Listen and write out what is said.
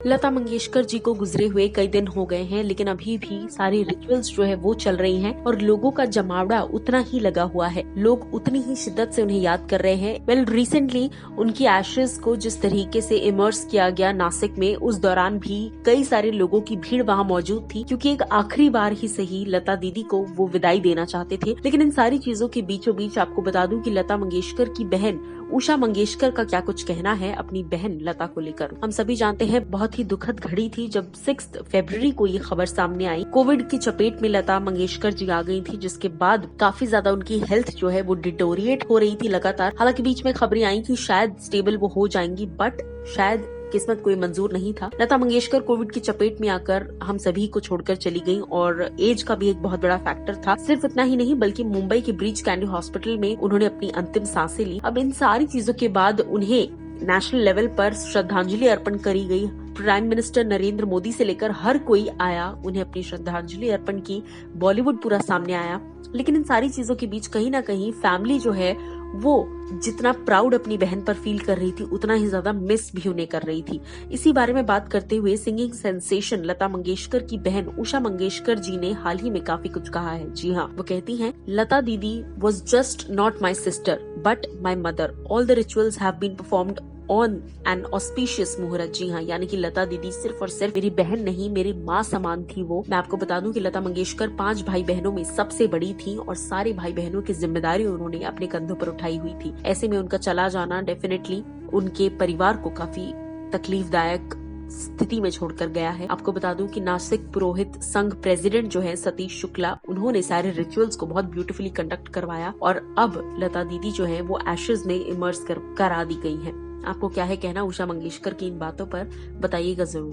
लता मंगेशकर जी को गुजरे हुए कई दिन हो गए हैं, लेकिन अभी भी सारी रिचुअल्स जो है वो चल रही हैं और लोगों का जमावड़ा उतना ही लगा हुआ है। लोग उतनी ही शिद्दत से उन्हें याद कर रहे हैं। रिसेंटली उनकी एशेज को जिस तरीके से इमर्स किया गया नासिक में, उस दौरान भी कई सारे लोगों की भीड़ वहाँ मौजूद थी, क्योंकि एक आखिरी बार ही सही लता दीदी को वो विदाई देना चाहते थे। लेकिन इन सारी चीजों के बीचों बीच आपको बता दूं कि लता मंगेशकर की बहन उषा मंगेशकर का क्या कुछ कहना है अपनी बहन लता को लेकर। हम सभी जानते हैं बहुत ही दुखद घड़ी थी जब 6 फरवरी को ये खबर सामने आई। कोविड की चपेट में लता मंगेशकर जी आ गई थी, जिसके बाद काफी ज्यादा उनकी हेल्थ जो है वो डिटोरिएट हो रही थी लगातार। हालांकि बीच में खबरें आई कि शायद स्टेबल वो हो जाएंगी, बट शायद किस्मत कोई मंजूर नहीं था। लता मंगेशकर कोविड की चपेट में आकर हम सभी को छोड़कर चली गईं और एज का भी एक बहुत बड़ा फैक्टर था। सिर्फ इतना ही नहीं, बल्कि मुंबई के ब्रीच कैंडी हॉस्पिटल में उन्होंने अपनी अंतिम सांसें ली। अब इन सारी चीजों के बाद उन्हें नेशनल लेवल पर श्रद्धांजलि अर्पण करी गई। प्राइम मिनिस्टर नरेंद्र मोदी से लेकर हर कोई आया, उन्हें अपनी श्रद्धांजलि अर्पण की। बॉलीवुड पूरा सामने आया। लेकिन इन सारी चीजों के बीच कहीं ना कहीं फैमिली जो है वो जितना प्राउड अपनी बहन पर फील कर रही थी, उतना ही ज्यादा मिस भी उन्हें कर रही थी। इसी बारे में बात करते हुए सिंगिंग सेंसेशन लता मंगेशकर की बहन उषा मंगेशकर जी ने हाल ही में काफी कुछ कहा है। जी हाँ, वो कहती हैं, Lata Didi was just not my sister but my mother. All the rituals have been performed on an auspicious muhurat. जी हाँ, यानी कि लता दीदी सिर्फ और सिर्फ मेरी बहन नहीं, मेरी माँ समान थी वो। मैं आपको बता दूं कि लता मंगेशकर 5 भाई बहनों में सबसे बड़ी थी और सारे भाई बहनों की जिम्मेदारी उन्होंने अपने कंधों पर उठाई हुई थी। ऐसे में उनका चला जाना डेफिनेटली उनके परिवार को काफी तकलीफदायक स्थिति में छोड़कर गया है। आपको बता दूं कि नासिक पुरोहित संघ प्रेसिडेंट जो है सतीश शुक्ला, उन्होंने सारे रिचुअल्स को बहुत ब्यूटीफुली कंडक्ट करवाया और अब लता दीदी जो है वो एशेज में इमर्स करा दी गई है। आपको क्या है कहना उषा मंगेशकर की इन बातों पर, बताइएगा जरूर।